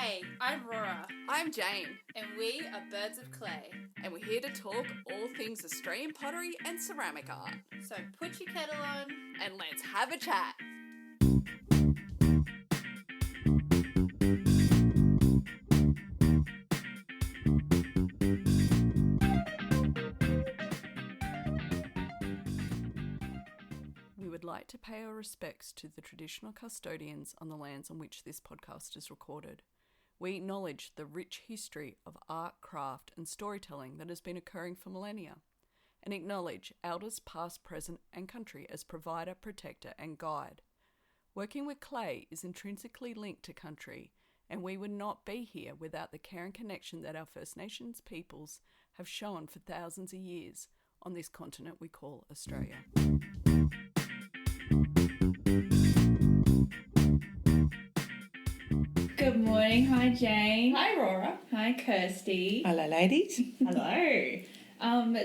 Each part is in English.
Hey, I'm Rora. I'm Jane, And we are Birds of Clay. and we're here to talk all things Australian pottery and ceramic art. So put your kettle on. And let's have a chat. We would like to pay our respects to the traditional custodians on the lands on which this podcast is recorded. We acknowledge the rich history of art, craft, and storytelling that has been occurring for millennia, and acknowledge elders past, present, and country as provider, protector, and guide. Working with clay is intrinsically linked to country, and we would not be here without the care and connection that our First Nations peoples have shown for thousands of years on this continent we call Australia. Good morning. Hi, Jane. Hi, Rora. Hi, Kirsti. Hello, ladies. Hello.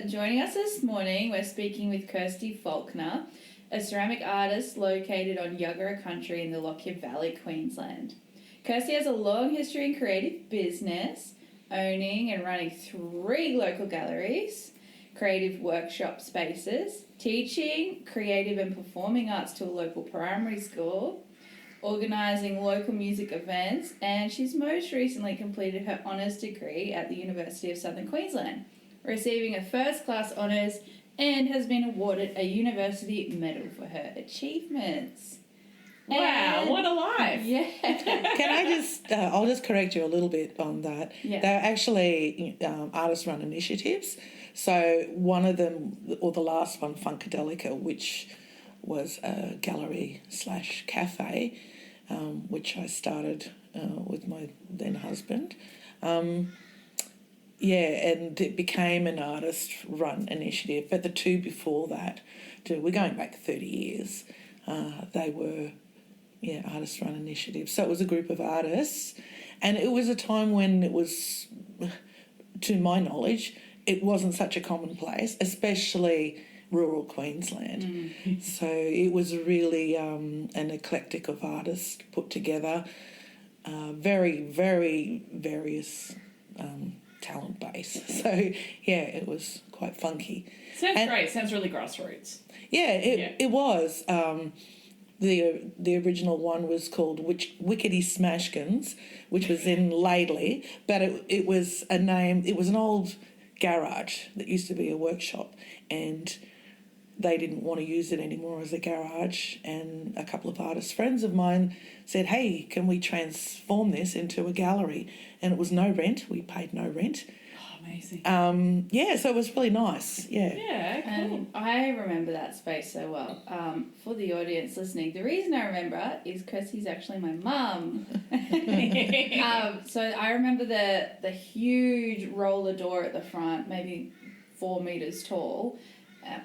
Joining us this morning, we're speaking with Kirsti Falconer, a ceramic artist located on Yuggera country in the Lockyer Valley, Queensland. Kirsti has a long history in creative business, owning and running 3 local galleries, creative workshop spaces, teaching creative and performing arts to a local primary school, organising local music events, and she's most recently completed her honours degree at the University of Southern Queensland, receiving a first-class honours and has been awarded a university medal for her achievements. Wow, what a life. Yeah. Can I just, I'll just correct you a little bit on that. Yeah. They're actually artist-run initiatives. So one of them, or the last one, Funkadelica, which was a gallery/cafe, which I started with my then husband. And it became an artist-run initiative. But the 2 before that, we're going back 30 years, they were, artist-run initiatives. So it was a group of artists, and it was a time when it was, to my knowledge, it wasn't such a commonplace, especially rural Queensland. Mm. So it was really an eclectic of artists put together, very, very various talent base. So, it was quite funky. Sounds great. Sounds really grassroots. It was. The original one was called Wickety Smashkins, which was in Laidley, but it was a name, it was an old garage that used to be a workshop, and they didn't want to use it anymore as a garage, and a couple of artist friends of mine said, hey, can we transform this into a gallery? And it was no rent. We paid no rent. Oh, amazing. So it was really nice. Yeah, cool. And I remember that space so well. For the audience listening, the reason I remember is Kirsty's actually my mum. So I remember the huge roller door at the front, maybe 4 metres tall,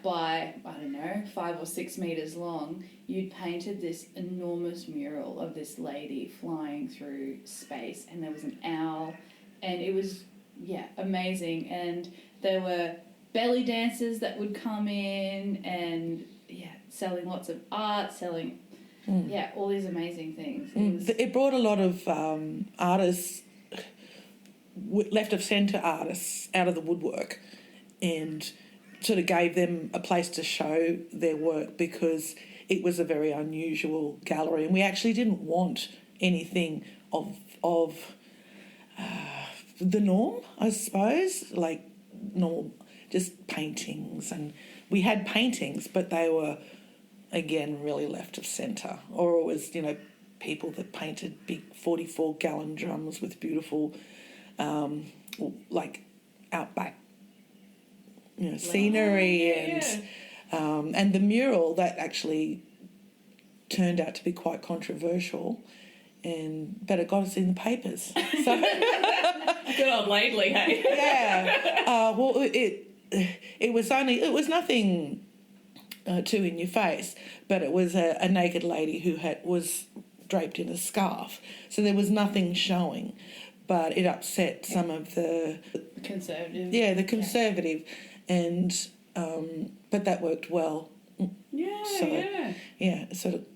by, 5 or 6 metres long. You'd painted this enormous mural of this lady flying through space, and there was an owl, and it was, amazing. And there were belly dancers that would come in and, selling lots of art, all these amazing things. It brought a lot of artists, left of centre artists, out of the woodwork, and sort of gave them a place to show their work, because it was a very unusual gallery, and we actually didn't want anything of the norm, I suppose, like normal, just paintings. And we had paintings, but they were, again, really left of centre. Or it was, people that painted big 44-gallon drums with beautiful, outback, scenery. And the mural, that actually turned out to be quite controversial, but it got us in the papers. So Good old Laidley, hey? It was nothing too in your face, but it was a naked lady who was draped in a scarf, so there was nothing showing, but it upset some of the conservative. Yeah, the conservative, and but that worked well. And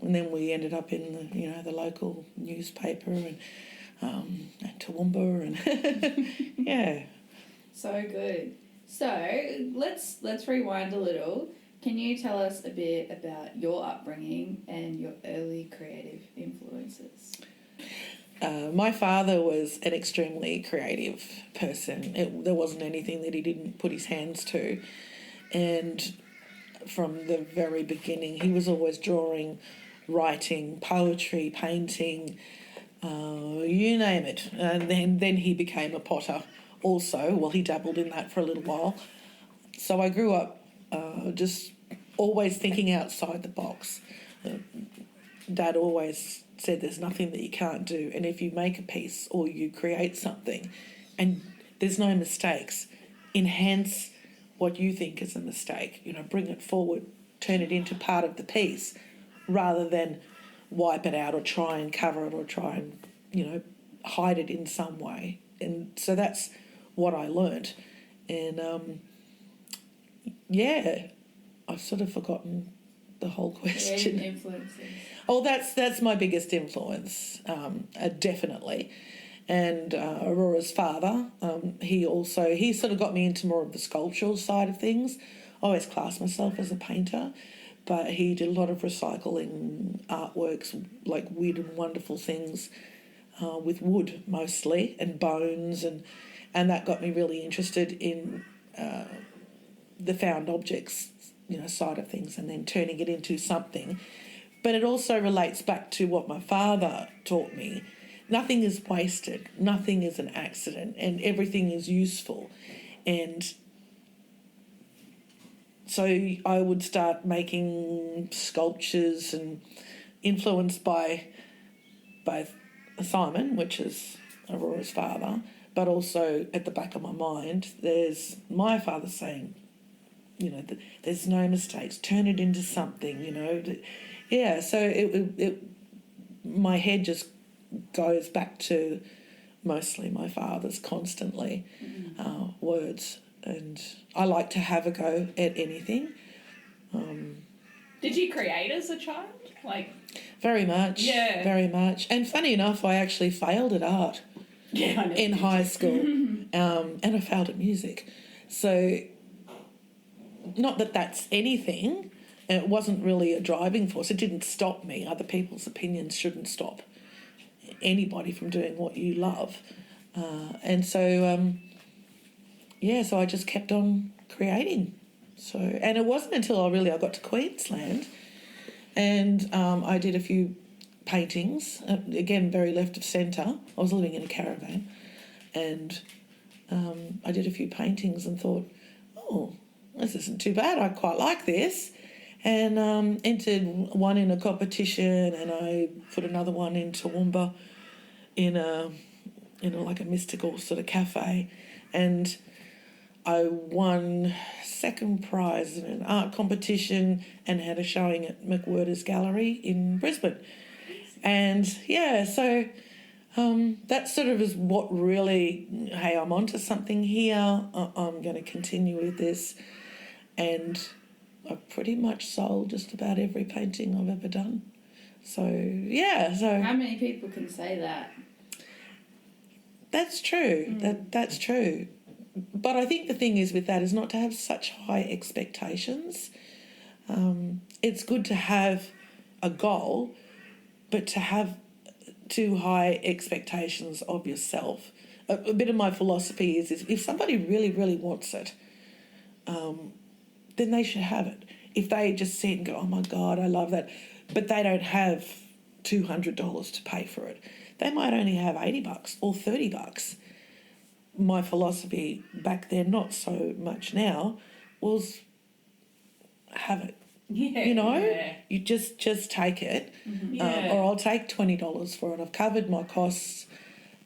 then we ended up in the the local newspaper, and and Toowoomba, and yeah. So good. So let's rewind a little. Can you tell us a bit about your upbringing and your early creative influences? My father was an extremely creative person. There wasn't anything that he didn't put his hands to. And from the very beginning, he was always drawing, writing, poetry, painting, you name it. And then he became a potter also. Well, he dabbled in that for a little while. So I grew up just always thinking outside the box. Dad always said there's nothing that you can't do, and if you make a piece or you create something and there's no mistakes, enhance what you think is a mistake, bring it forward, turn it into part of the piece rather than wipe it out or try and cover it or try and hide it in some way. And so that's what I learnt. And I've sort of forgotten the whole question. Creative influences. Oh, that's my biggest influence, definitely. And Aurora's father, he sort of got me into more of the sculptural side of things. I always classed myself as a painter, but he did a lot of recycling artworks, like weird and wonderful things with wood mostly and bones, and that got me really interested in the found objects, side of things, and then turning it into something. But it also relates back to what my father taught me. Nothing is wasted, nothing is an accident, and everything is useful. And so I would start making sculptures, and influenced by both Simon, which is Aurora's father, but also at the back of my mind, there's my father saying, there's no mistakes, turn it into something, Yeah, so my head just goes back to mostly my father's constantly words, and I like to have a go at anything. Did you create as a child? Very much. Yeah. Very much. And funny enough, I actually failed at art in high school, and I failed at music. So not that that's anything. It wasn't really a driving force. It didn't stop me. Other people's opinions shouldn't stop anybody from doing what you love. And so, so I just kept on creating. So, and it wasn't until I got to Queensland and I did a few paintings, again, very left of centre. I was living in a caravan, and I did a few paintings and thought, oh, this isn't too bad. I quite like this. And entered one in a competition, and I put another one in Toowoomba in a mystical sort of cafe, and I won second prize in an art competition and had a showing at McWhirter's Gallery in Brisbane. And so that sort of is what really, hey, I'm onto something here. I'm going to continue with this, and I've pretty much sold just about every painting I've ever done. So, So how many people can say that? That's true. That's true. But I think the thing is with that is not to have such high expectations. It's good to have a goal, but to have too high expectations of yourself. A bit of my philosophy is if somebody really, really wants it, then they should have it. If they just sit and go, oh my God, I love that, but they don't have $200 to pay for it, they might only have $80 or $30. My philosophy back then, not so much now, was have it. Yeah. You just take it, Yeah. or I'll take $20 for it. I've covered my costs,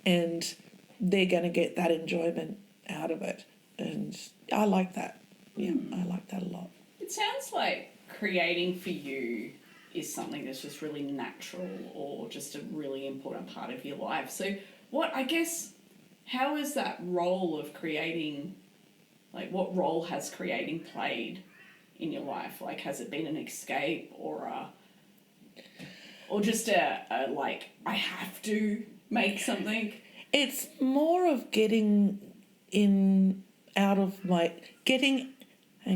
and they're going to get that enjoyment out of it, and I like that. Yeah, I like that a lot. It sounds like creating for you is something that's just really natural or just a really important part of your life. So how is that role of creating, what role has creating played in your life? Has it been an escape or just a I have to make something? It's more of getting hang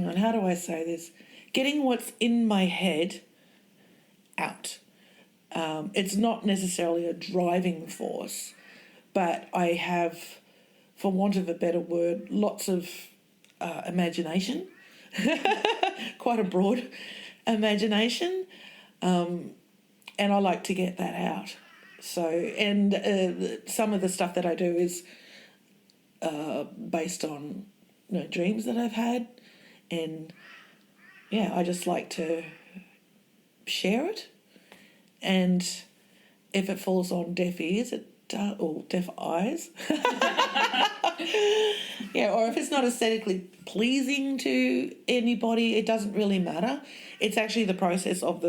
on, how do I say this? Getting what's in my head out. It's not necessarily a driving force, but I have, for want of a better word, lots of imagination, quite a broad imagination, and I like to get that out. So, and some of the stuff that I do is based on dreams that I've had, and yeah, I just like to share it, and if it falls on deaf ears, or deaf eyes, yeah, or if it's not aesthetically pleasing to anybody, it doesn't really matter. It's actually the process of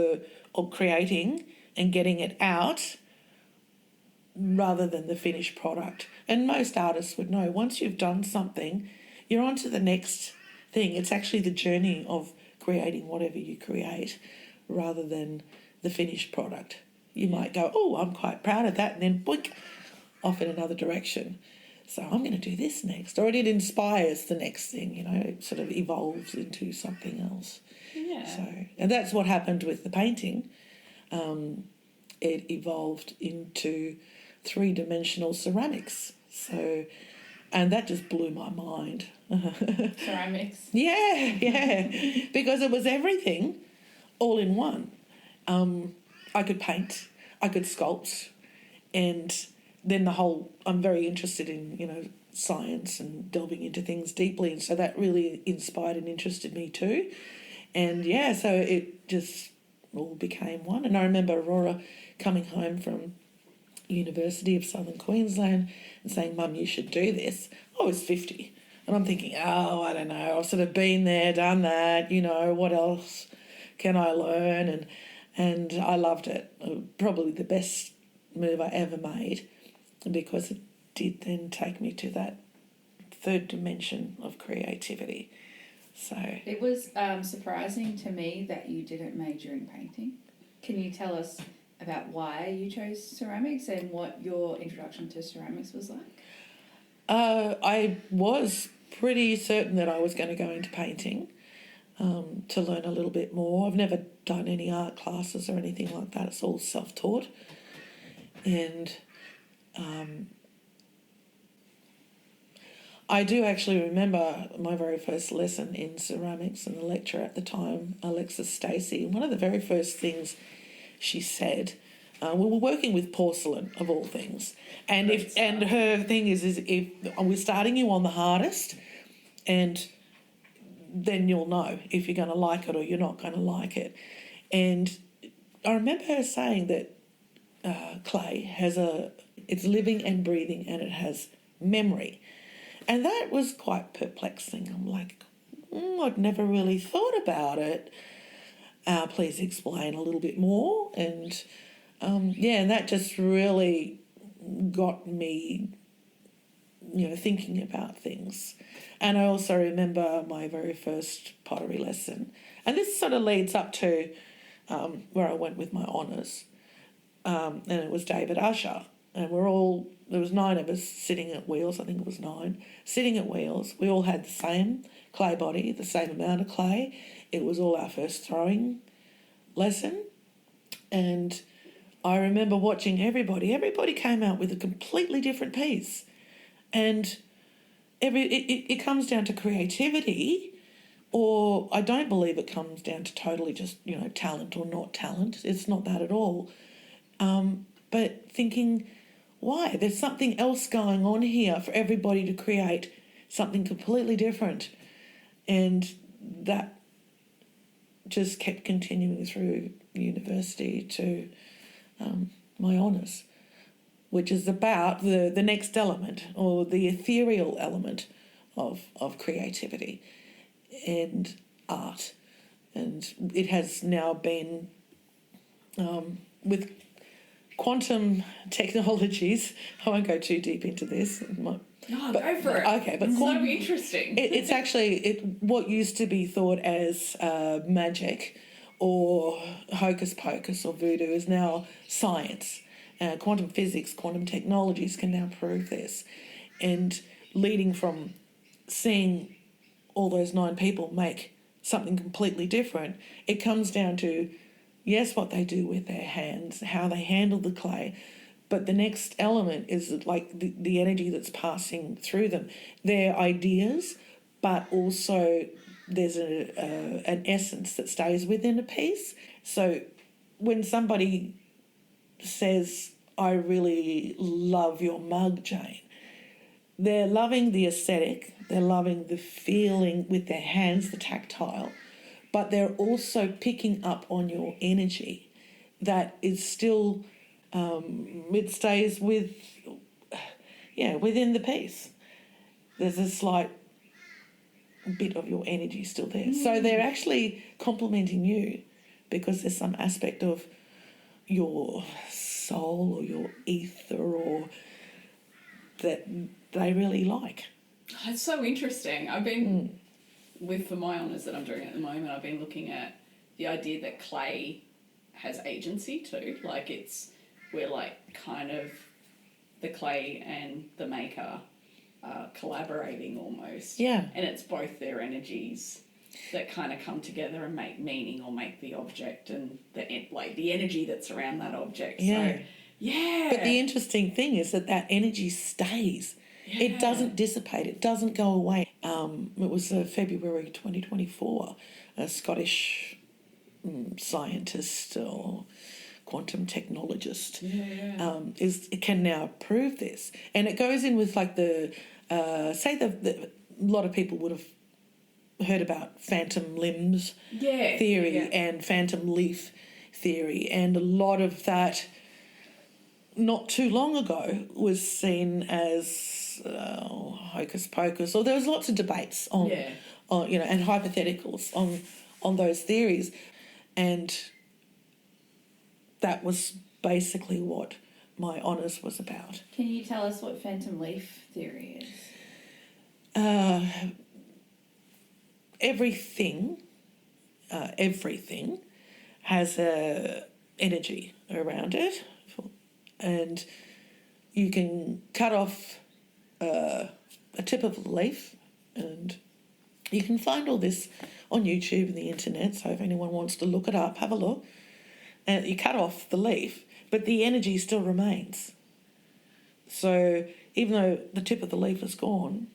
creating and getting it out rather than the finished product. And most artists would know, once you've done something, you're on to the next thing. It's actually the journey of creating whatever you create rather than the finished product. You might go, oh, I'm quite proud of that, and then boink, off in another direction. So I'm going to do this next. Or it inspires the next thing, it sort of evolves into something else. Yeah. So, and that's what happened with the painting. It evolved into 3-dimensional ceramics. So, and that just blew my mind. Ceramics. Yeah, because it was everything all in one. I could paint, I could sculpt, and then I'm very interested in, science and delving into things deeply, and so that really inspired and interested me too. And yeah, so it just all became one. And I remember Aurora coming home from University of Southern Queensland and saying, Mum, you should do this. I was 50. And I'm thinking, oh, I don't know, I've sort of been there, done that, what else can I learn? And I loved it. Probably the best move I ever made, because it did then take me to that third dimension of creativity. So it was surprising to me that you didn't major in painting. Can you tell us about why you chose ceramics and what your introduction to ceramics was like? I was pretty certain that I was going to go into painting to learn a little bit more. I've never done any art classes or anything like that. It's all self-taught. And I do actually remember my very first lesson in ceramics, and the lecturer at the time, Alexis Stacey, one of the very first things she said, we were working with porcelain of all things, and her thing is if we're starting you on the hardest, and then you'll know if you're going to like it or you're not going to like it. And I remember her saying that clay it's living and breathing, and it has memory. And that was quite perplexing. I'm like, I'd never really thought about it. Please explain a little bit more. And and that just really got me, thinking about things. And I also remember my very first pottery lesson. And this sort of leads up to where I went with my honours. And it was David Usher. And there was 9 of us sitting at wheels, I think it was 9, sitting at wheels. We all had the same clay body, the same amount of clay. It was all our first throwing lesson. And I remember watching everybody came out with a completely different piece. And it comes down to creativity, or I don't believe it comes down to totally just, talent or not talent. It's not that at all. But thinking, why? There's something else going on here for everybody to create something completely different. And that just kept continuing through university to my honours, which is about the next element, or the ethereal element of creativity and art. And it has now been, with quantum technologies, I won't go too deep into this. Go for it. Okay, but it's so interesting. It's actually what used to be thought as magic or hocus pocus or voodoo is now science. quantum physics, quantum technologies can now prove this. And leading from seeing all those 9 people make something completely different, it comes down to, yes, what they do with their hands, how they handle the clay, but the next element is like the energy that's passing through them, their ideas, but also there's an essence that stays within a piece. So when somebody says, I really love your mug, Jane, they're loving the aesthetic, they're loving the feeling with their hands, the tactile, but they're also picking up on your energy that is still, it stays within the piece. There's a slight bit of your energy still there. So they're actually complimenting you because there's some aspect of your soul or your ether or that they really like. It's so interesting. I've been, for my honours that I'm doing at the moment, I've been looking at the idea that clay has agency too. Like we're like kind of the clay and the maker collaborating almost. Yeah. And it's both their energies that kind of come together and make meaning or make the object and the energy that's around that object. Yeah. So, yeah. But the interesting thing is that energy stays. Yeah. It doesn't dissipate. It doesn't go away. It was February 2024. A Scottish scientist or quantum technologist it can now prove this, and it goes in with like the a lot of people would have heard about phantom limbs theory and phantom leaf theory, and a lot of that not too long ago was seen as hocus pocus, or there was lots of debates on and hypotheticals on those theories, and that was basically what my honours was about. Can you tell us what phantom leaf theory is? Everything has a energy around it, and you can cut off a tip of a leaf, and you can find all this on YouTube and the internet, so if anyone wants to look it up, have a look. And you cut off the leaf, but the energy still remains. So even though the tip of the leaf is gone,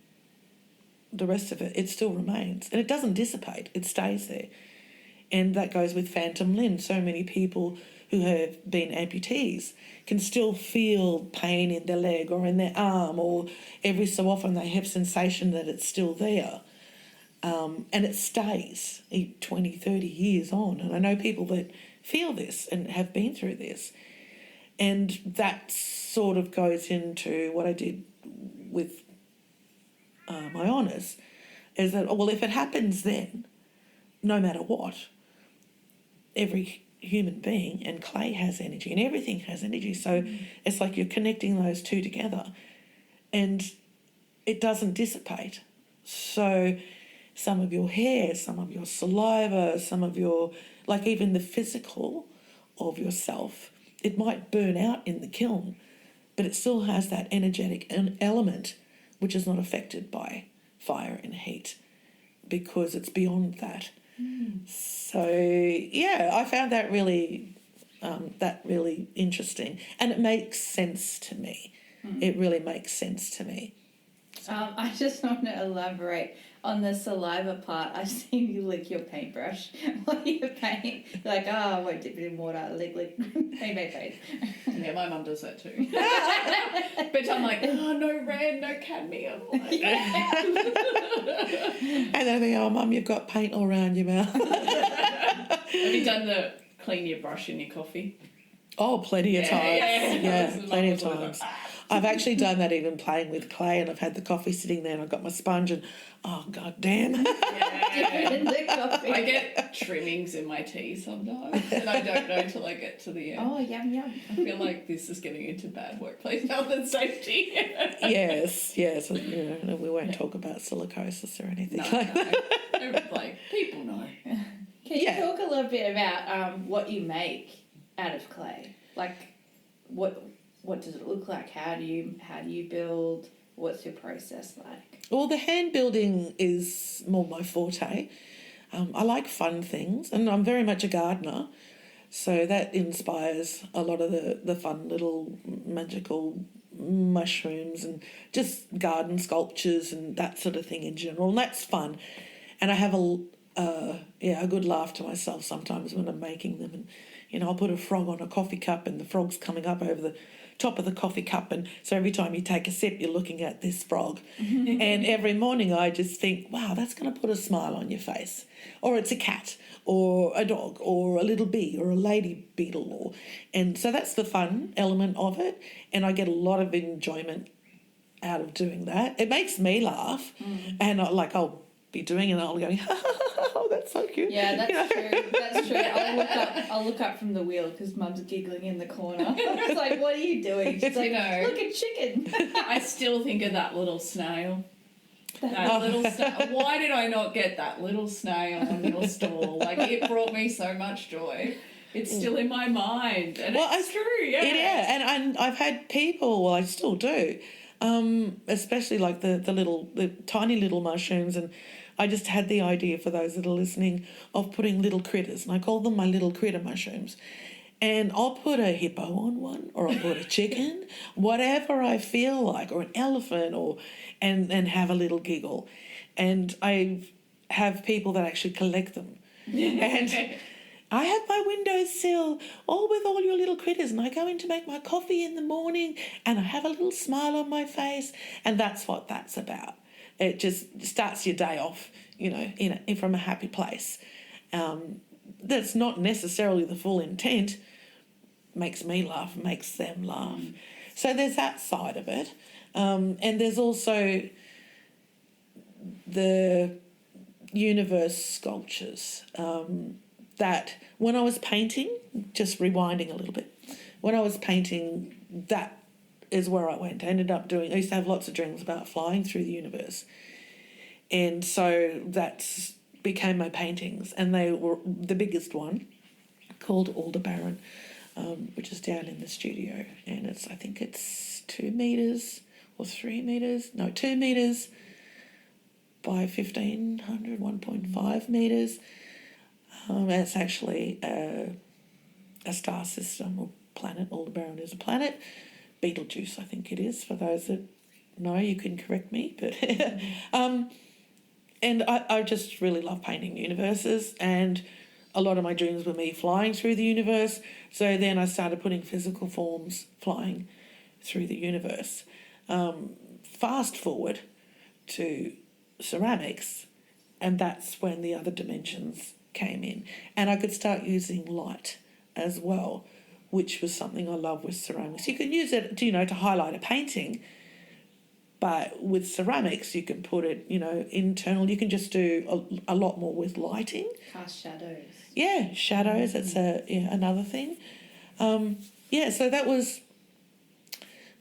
the rest of it still remains. And it doesn't dissipate, it stays there. And that goes with phantom limbs. So many people who have been amputees can still feel pain in their leg or in their arm, or every so often they have sensation that it's still there. And it stays 20, 30 years on. And I know people that feel this and have been through this. And that sort of goes into what I did with my honours, is that, well, if it happens then, no matter what, every human being and clay has energy and everything has energy. So it's like you're connecting those two together and it doesn't dissipate. So some of your hair, some of your saliva, some of your, like even the physical of yourself, it might burn out in the kiln, but it still has that energetic element which is not affected by fire and heat because it's beyond that. So, yeah, I found that really interesting, and it makes sense to me. It really makes sense to me. I just want to elaborate on the saliva part. I've seen you lick your paintbrush while you paint. You're like, I won't dip it in water. Lick. paint. Yeah, my mum does that too. But I'm like, no red, no cadmium. And then I think, Mum, you've got paint all around your mouth. Have you done the clean your brush in your coffee? Oh, plenty of times. Yeah, plenty of times. Like, I've actually done that even playing with clay, and I've had the coffee sitting there and I've got my sponge and, god damn. Dip it in the coffee. I get trimmings in my tea sometimes and I don't know till I get to the end. Oh, yum. I feel like this is getting into bad workplace health and safety. Yes. We won't talk about silicosis or anything like that. Like, people know. Can you talk a little bit about what you make out of clay? Like, what does it look like? How do you build? What's your process like? Well, the hand building is more my forte. I like fun things, and I'm very much a gardener, so that inspires a lot of the fun little magical mushrooms and just garden sculptures and that sort of thing in general, and that's fun. And I have a good laugh to myself sometimes when I'm making them, and I'll put a frog on a coffee cup and the frog's coming up over the top of the coffee cup, and so every time you take a sip you're looking at this frog. And every morning I just think, wow, that's going to put a smile on your face. Or it's a cat or a dog or a little bee or a lady beetle, and so that's the fun element of it, and I get a lot of enjoyment out of doing that. It makes me laugh, and I'll be doing it and I'll go, oh, that's so cute. Yeah, that's true. That's true. I'll look up from the wheel because Mum's giggling in the corner. It's like, what are you doing? She's like, look at chicken. I still think of that little snail. Why did I not get that little snail on your stall? Like, it brought me so much joy. It's still in my mind, and it's true. Yeah, and I've had people. Well, I still do. Especially like the tiny little mushrooms, and I just had the idea, for those that are listening, of putting little critters, and I call them my little critter mushrooms. And I'll put a hippo on one, or I'll put a chicken, whatever I feel like, or an elephant, and have a little giggle. And I have people that actually collect them. And I have my windowsill with all your little critters, and I go in to make my coffee in the morning and I have a little smile on my face, and that's what that's about. It just starts your day off, from a happy place. That's not necessarily the full intent. Makes me laugh, makes them laugh. So there's that side of it. And there's also the universe sculptures. That when I was painting, just rewinding a little bit, when I was painting, that is where I went. I used to have lots of dreams about flying through the universe. And so that became my paintings. And they were the biggest one, called Aldebaran, which is down in the studio. And I think it's 2 metres or 3 metres. No, 2 metres by 1,500, 1.5 metres. It's actually a star system or planet. Aldebaran is a planet. Betelgeuse, I think it is, for those that know, you can correct me. But and I just really love painting universes, and a lot of my dreams were me flying through the universe. So then I started putting physical forms flying through the universe. Fast forward to ceramics, and that's when the other dimensions came in, and I could start using light as well, which was something I love with ceramics. You can use it to highlight a painting, but with ceramics you can put it internal. You can just do a lot more with lighting. Cast shadows. Yeah, shadows. That's another thing. So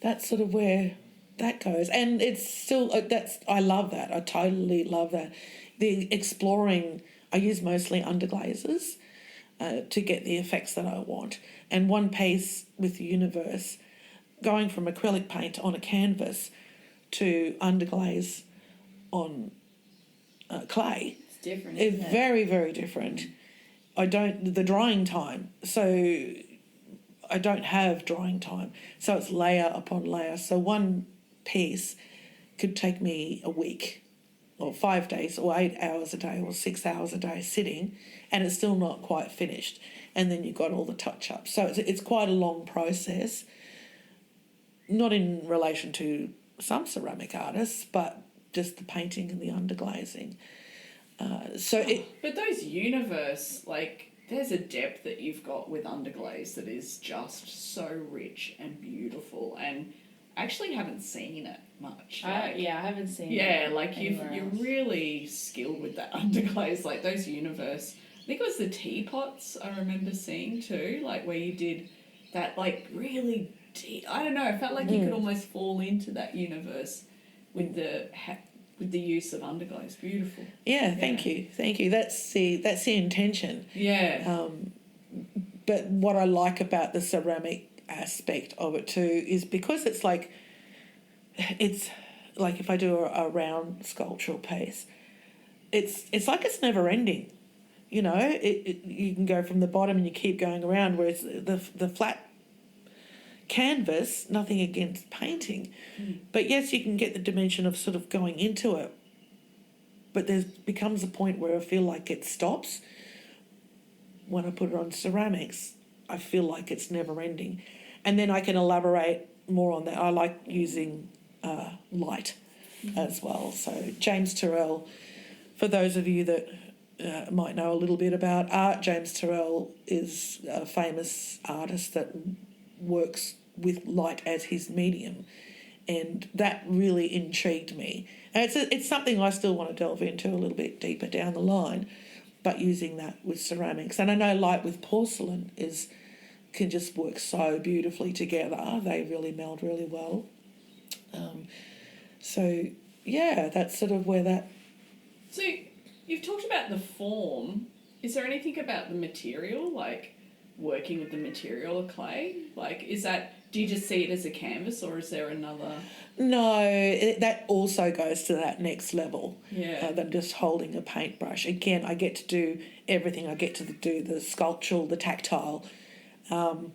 that's sort of where that goes, and it's still I love that. I totally love that. The exploring. I use mostly underglazes to get the effects that I want. And one piece with the universe, going from acrylic paint on a canvas to underglaze on clay, it's different. It's very, very different. The drying time. So I don't have drying time. So it's layer upon layer. So one piece could take me a week, or 5 days, or 8 hours a day, or 6 hours a day sitting, and it's still not quite finished. And then you've got all the touch-ups. So it's quite a long process, not in relation to some ceramic artists, but just the painting and the underglazing. But those universe, there's a depth that you've got with underglaze that is just so rich and beautiful, and actually haven't seen it much. I haven't seen it. Yeah, you're really skilled with that underglaze, those universe. I think it was the teapots I remember seeing too, where you did that really deep. I don't know. I felt like you could almost fall into that universe with the use of underglaze. Beautiful. Yeah, thank you. That's the intention. Yeah. But what I like about the ceramic aspect of it too is because it's like if I do a round sculptural piece, it's like it's never ending. You know, you can go from the bottom and you keep going around, whereas the flat canvas, nothing against painting, but yes, you can get the dimension of sort of going into it, but there becomes a point where I feel like it stops. When I put it on ceramics, I feel like it's never ending. And then I can elaborate more on that. I like using light as well. So James Turrell, for those of you that might know a little bit about art, James Turrell is a famous artist that works with light as his medium. And that really intrigued me. And it's something I still want to delve into a little bit deeper down the line, but using that with ceramics. And I know light with porcelain can just work so beautifully together. They really meld really well. So, yeah, that's sort of where that... So you've talked about the form. Is there anything about the material, like working with the material of clay? Like, do you just see it as a canvas, or is there another... No, that also goes to that next level than just holding a paintbrush. Again, I get to do everything. I get to do the sculptural, the tactile, and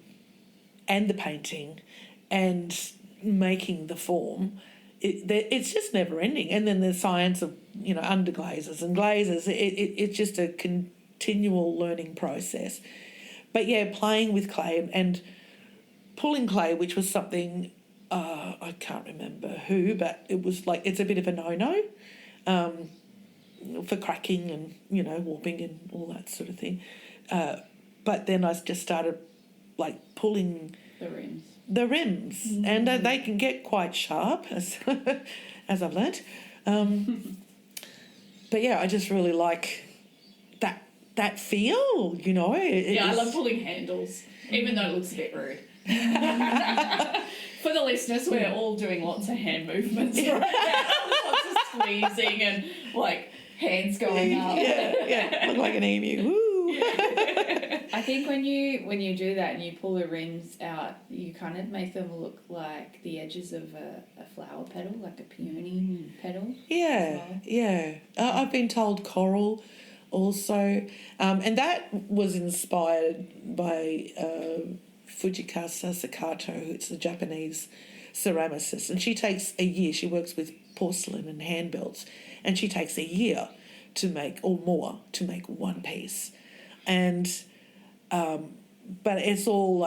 the painting, and making the form. It's just never ending. And then the science of, underglazes and glazes. It's just a continual learning process. But yeah, playing with clay and pulling clay, which was something... I can't remember who, but it was like, it's a bit of a no-no for cracking and, warping and all that sort of thing. But then I just started, pulling... The rims. Mm-hmm. And they can get quite sharp, as I've learnt. But, yeah, I just really like that feel, I love pulling handles, even though it looks a bit rude. For the listeners, we're all doing lots of hand movements right now. Lots of squeezing and, hands going up. Yeah, look like an emu. Woo! I think when you do that and you pull the rims out, you kind of make them look like the edges of a flower petal, like a peony petal. Yeah, well. Yeah. I've been told coral also. And that was inspired by... Fujikasa Sakato, who's a Japanese ceramicist, and she takes a year. She works with porcelain and hand belts, and she takes a year to make, or more, to make one piece. And but it's all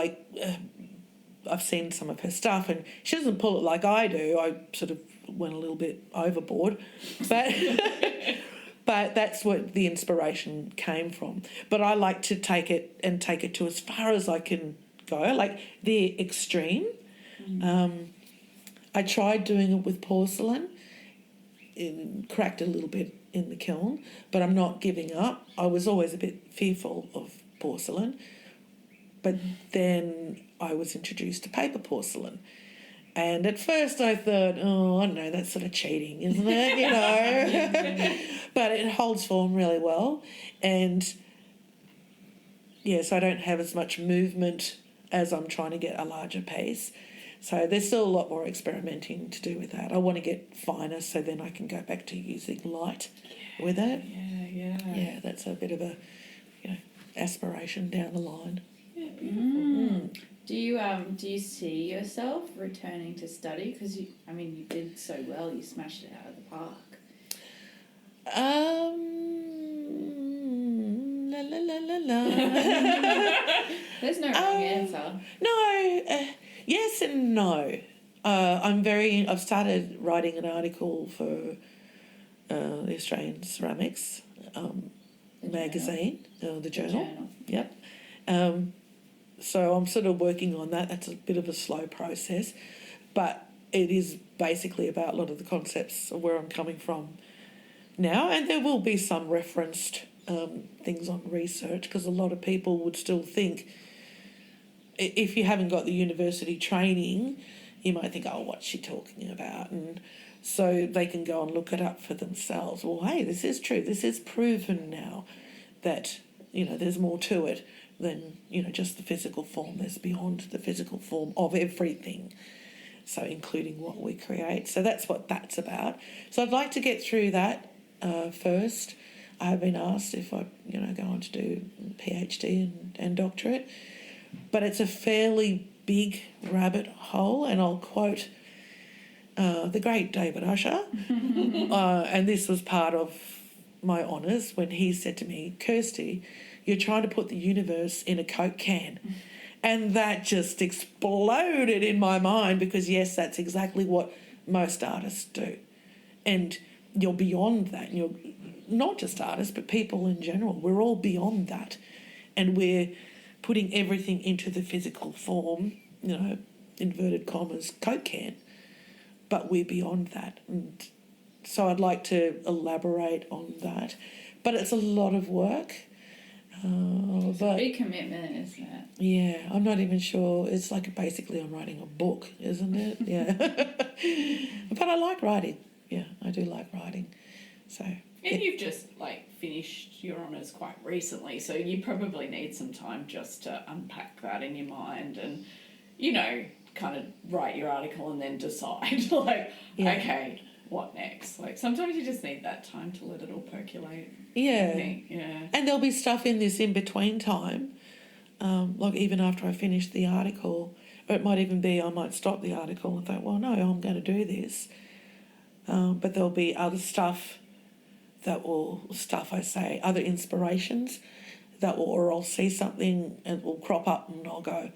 I've seen some of her stuff, and she doesn't pull it like I do. I sort of went a little bit overboard, but but that's what the inspiration came from. But I like to take it to as far as I can go, like the extreme. I tried doing it with porcelain. It cracked a little bit in the kiln, but I'm not giving up. I was always a bit fearful of porcelain, but then I was introduced to paper porcelain. And at first I thought, I don't know, that's sort of cheating, isn't it? But it holds form really well. And yes, I don't have as much movement as I'm trying to get a larger piece. So there's still a lot more experimenting to do with that. I want to get finer so then I can go back to using light with it. Yeah, that's a bit of a aspiration down the line. Yeah, beautiful. Do you see yourself returning to study? Because you did so well. You smashed it out of the park. There's no wrong answer. No, yes and no. I've started writing an article for the Australian Ceramics magazine, the journal. Yep. So I'm sort of working on that. That's a bit of a slow process, but it is basically about a lot of the concepts of where I'm coming from now, and there will be some referenced things on research, because a lot of people would still think, if you haven't got the university training, you might think, what's she talking about? And so they can go and look it up for themselves. Well, hey, this is true. This is proven now that, there's more to it than, just the physical form. There's beyond the physical form of everything, so including what we create. So that's what that's about. So I'd like to get through that first. I have been asked if I, go on to do PhD and doctorate, but it's a fairly big rabbit hole, and I'll quote the great David Usher, and this was part of my honours when he said to me, "Kirsty, you're trying to put the universe in a Coke can." And that just exploded in my mind because, yes, that's exactly what most artists do. And you're beyond that. And you're not just artists, but people in general. We're all beyond that. And we're putting everything into the physical form, inverted commas, Coke can. But we're beyond that. And so I'd like to elaborate on that. But it's a lot of work. It's a big commitment, isn't it? Yeah, I'm not even sure. It's like basically I'm writing a book, isn't it? Yeah. But I like writing. Yeah, I do like writing. So. And you've just finished your honours quite recently, so you probably need some time just to unpack that in your mind and, kind of write your article and then decide okay, what next? Sometimes you just need that time to let it all percolate. Yeah. Yeah. And there'll be stuff in this in between time, even after I finish the article, or it might even be I might stop the article and think, well, no, I'm going to do this. But there'll be other stuff other inspirations or I'll see something and it will crop up and I'll go,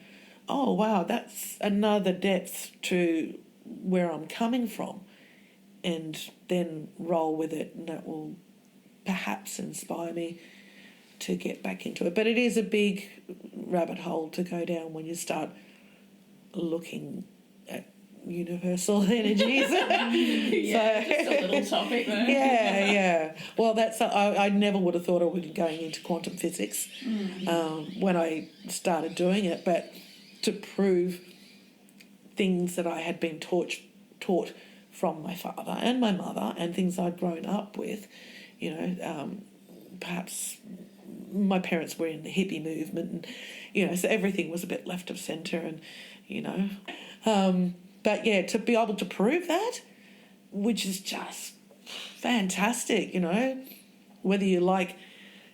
oh, wow, that's another depth to where I'm coming from, and then roll with it, and that will perhaps inspire me to get back into it. But it is a big rabbit hole to go down when you start looking at universal energies. Yeah, so, just a little topic there. Yeah. Well, I never would have thought I would be going into quantum physics when I started doing it, but to prove things that I had been taught from my father and my mother and things I'd grown up with, perhaps my parents were in the hippie movement and, so everything was a bit left of centre and, but yeah, to be able to prove that, which is just fantastic, whether you like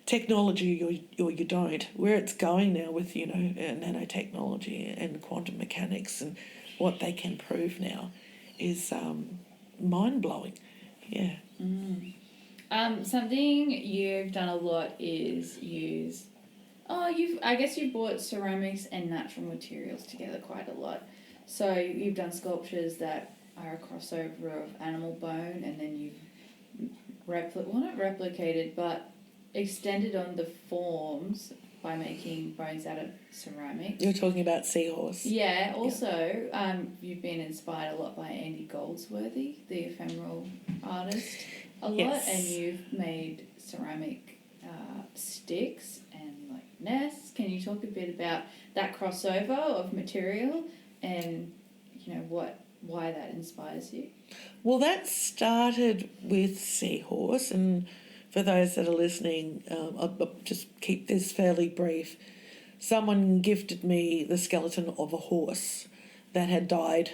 technology or you don't, where it's going now with, nanotechnology and quantum mechanics and what they can prove now is mind-blowing. Yeah. Something you've done a lot is use... I guess you've brought ceramics and natural materials together quite a lot. So you've done sculptures that are a crossover of animal bone, and then you've not replicated, but extended on the forms by making bones out of ceramic. You're talking about seahorse. Yeah. Also, you've been inspired a lot by Andy Goldsworthy, the ephemeral artist, a lot, yes. And you've made ceramic sticks and nests. Can you talk a bit about that crossover of material and why that inspires you? Well, that started with seahorse, and for those that are listening, I'll just keep this fairly brief. Someone gifted me the skeleton of a horse that had died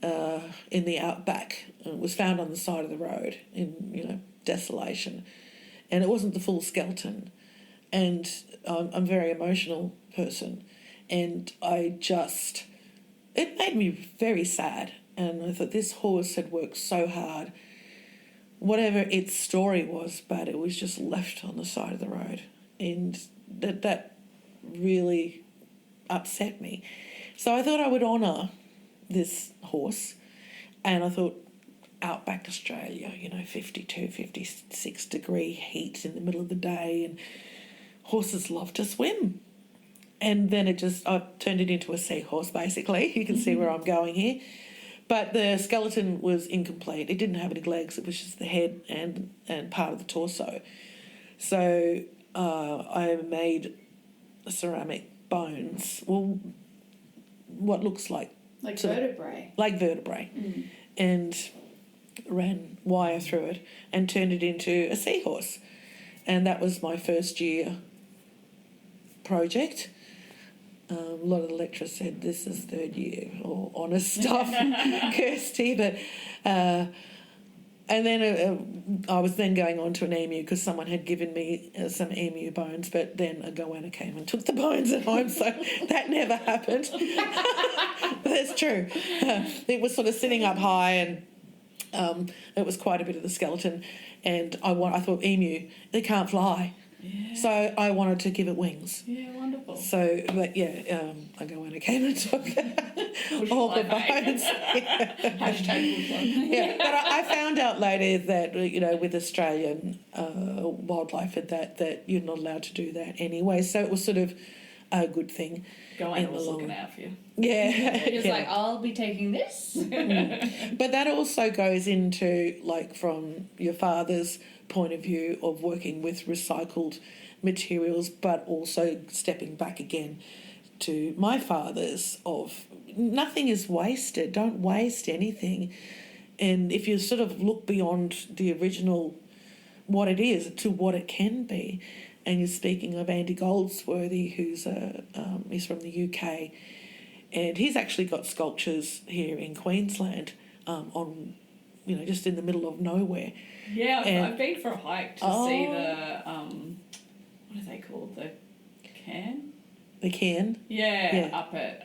in the outback. It was found on the side of the road in desolation, and it wasn't the full skeleton. And I'm a very emotional person, and it made me very sad. And I thought this horse had worked so hard, whatever its story was, but it was just left on the side of the road. And that really upset me. So I thought I would honour this horse, and I thought outback Australia, 52, 56 degree heat in the middle of the day, and horses love to swim. And then I turned it into a seahorse, basically. You can see where I'm going here. But the skeleton was incomplete. It didn't have any legs. It was just the head and part of the torso. So I made ceramic bones. Well, what looks like vertebrae. Like vertebrae. And ran wire through it and turned it into a seahorse. And that was my first year project. A lot of the lecturers said this is third year or honours stuff, Kirsty, but and then I was then going on to an emu because someone had given me some emu bones, but then a goanna came and took the bones at home, so that never happened. That's true. It was sort of sitting up high, and it was quite a bit of the skeleton, and I thought emu, they can't fly. Yeah. So I wanted to give it wings. Yeah, wonderful. So, but yeah, a goanna came and took all the bones. Yeah. Hashtag bush life. Yeah, but I found out later that, with Australian wildlife that you're not allowed to do that anyway. So it was sort of a good thing. Goanna was looking out for you. Yeah. He was like, I'll be taking this. But that also goes into, from your father's point of view of working with recycled materials, but also stepping back again to my father's of nothing is wasted, don't waste anything. And if you sort of look beyond the original, what it is, to what it can be, and you're speaking of Andy Goldsworthy, who's he's from the UK, and he's actually got sculptures here in Queensland on, just in the middle of nowhere. Yeah, I've been for a hike to see the, what are they called? The cairn? The cairn? Yeah, up at,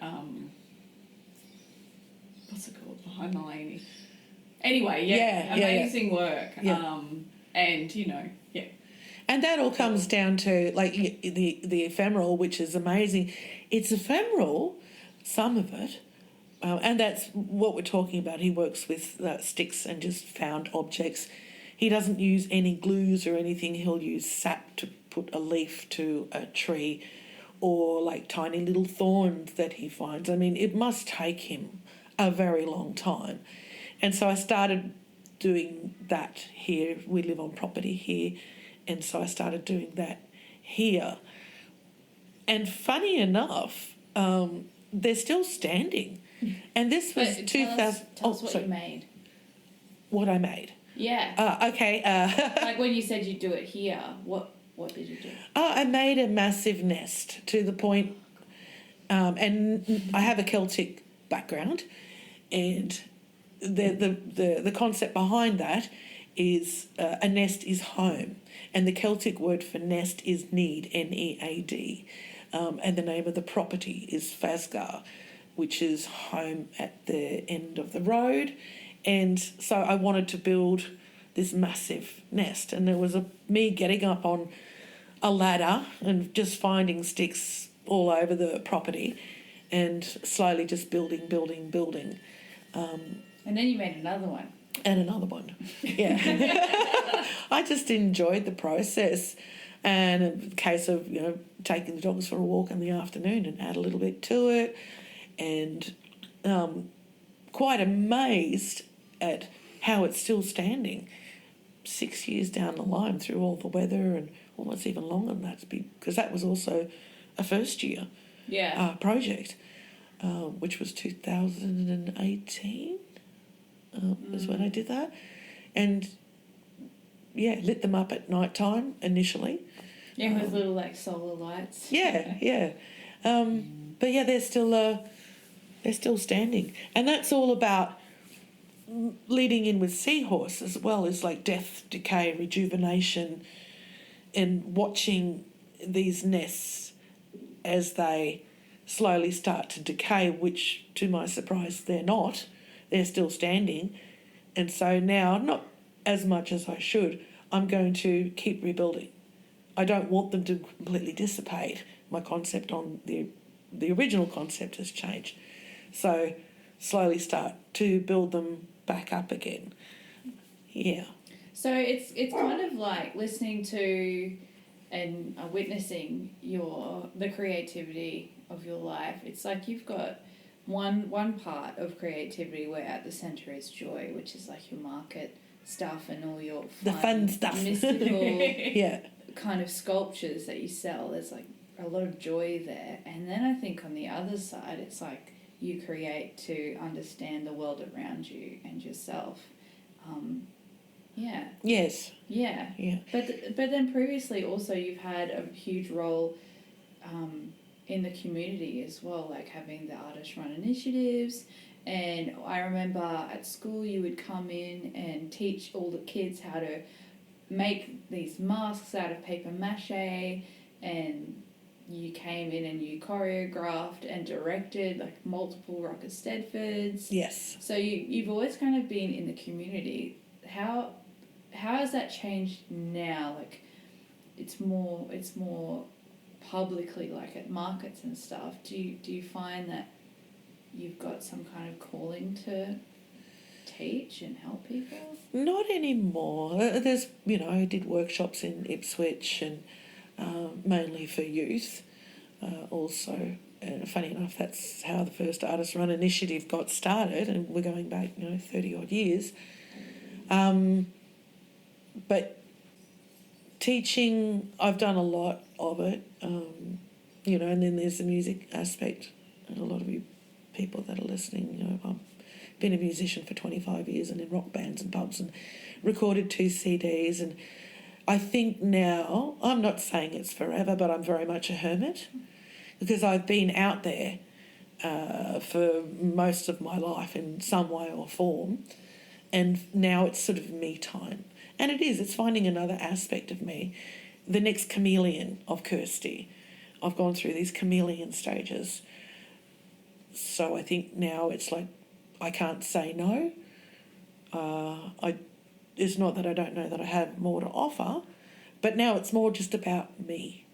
what's it called? Behind Mulaney. Anyway, amazing work. Yeah. And, And that all comes down to, the ephemeral, which is amazing. It's ephemeral, some of it, and that's what we're talking about. He works with sticks and just found objects. He doesn't use any glues or anything. He'll use sap to put a leaf to a tree, or tiny little thorns that he finds. I mean, it must take him a very long time. And so I started doing that here. We live on property here, and so I started doing that here. And funny enough, they're still standing. And this was 2000. Tell us what you made. What I made. Yeah. Okay. When you said you'd do it here, what did you do? I made a massive nest to the point, and I have a Celtic background, and the concept behind that is a nest is home, and the Celtic word for nest is need, N-E-A-D, and the name of the property is Fasgar, which is home at the end of the road. And so I wanted to build this massive nest, and there was me getting up on a ladder and just finding sticks all over the property and slowly just building. And then you made another one. And another one, yeah. I just enjoyed the process, and in case of, taking the dogs for a walk in the afternoon and add a little bit to it, and quite amazed at how it's still standing 6 years down the line through all the weather, and almost even longer than that, because that was also a first year project, which was 2018 is when I did that. And lit them up at night time initially. Yeah, with little solar lights. Yeah. But yeah, they're still standing, and that's all about leading in with seahorse as well as death, decay, rejuvenation, and watching these nests as they slowly start to decay, which to my surprise they're not. They're still standing. And so now, not as much as I should, I'm going to keep rebuilding. I don't want them to completely dissipate. My concept on the original concept has changed. So slowly start to build them back up again. Yeah. So it's kind of like listening to and witnessing the creativity of your life. It's like you've got one part of creativity where at the centre is joy, which is your market stuff and all your fun stuff, mystical kind of sculptures that you sell. There's a lot of joy there. And then I think on the other side, it's you create to understand the world around you and yourself. Yes. Yeah. But then previously also you've had a huge role in the community as well, like having the artist run initiatives. And I remember at school you would come in and teach all the kids how to make these masks out of paper mache, and you came in and you choreographed and directed like multiple Rocker Stedfords. Yes. So you've always kind of been in the community. How has that changed now? Like it's more publicly, like at markets and stuff. Do you find that you've got some kind of calling to teach and help people? Not anymore. There's, I did workshops in Ipswich and mainly for youth also. And funny enough, that's how the first Artist Run initiative got started, and we're going back, 30 odd years. But teaching, I've done a lot of it, and then there's the music aspect. And a lot of you people that are listening, I've been a musician for 25 years and in rock bands and pubs and recorded 2 CDs. And I think now, I'm not saying it's forever, but I'm very much a hermit because I've been out there for most of my life in some way or form. And now it's sort of me time. And it's finding another aspect of me, the next chameleon of Kirsti. I've gone through these chameleon stages. So I think now it's like I can't say no. It's not that I don't know that I have more to offer, but now it's more just about me.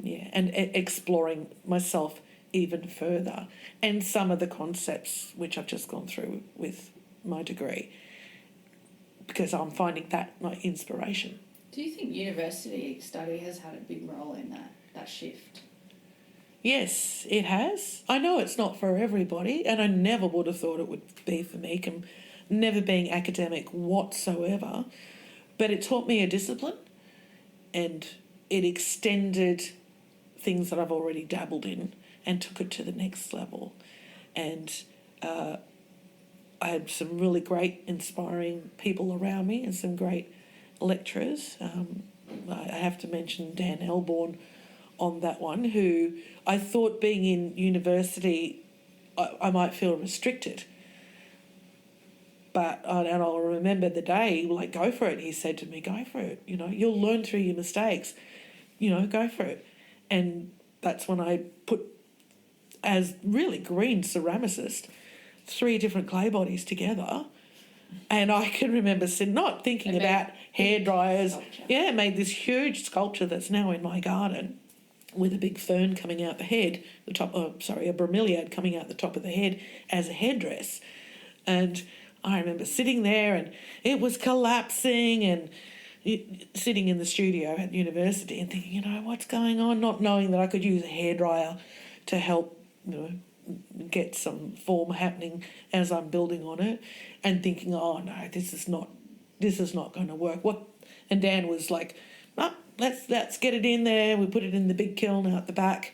Yeah, and exploring myself even further. And some of the concepts which I've just gone through with my degree, because I'm finding that my inspiration. Do you think university study has had a big role in that shift? Yes, it has. I know it's not for everybody, and I never would have thought it would be for me, never being academic whatsoever. But it taught me a discipline, and it extended things that I've already dabbled in and took it to the next level. And I had some really great, inspiring people around me and some great lecturers. I have to mention Dan Elborn on that one, who I thought being in university I might feel restricted. But, and I'll remember the day, like, go for it. He said to me, go for it. You'll learn through your mistakes. Go for it. And that's when I put, as really green ceramicist, 3 different clay bodies together. And I can remember not thinking about hairdryers. Yeah, made this huge sculpture that's now in my garden with a big fern coming out the head, a bromeliad coming out the top of the head as a headdress. And I remember sitting there and it was collapsing, and sitting in the studio at university and thinking, what's going on, not knowing that I could use a hairdryer to help, get some form happening as I'm building on it, and thinking, oh no, this is not going to work. And Dan was like, oh, let's get it in there. We put it in the big kiln out the back,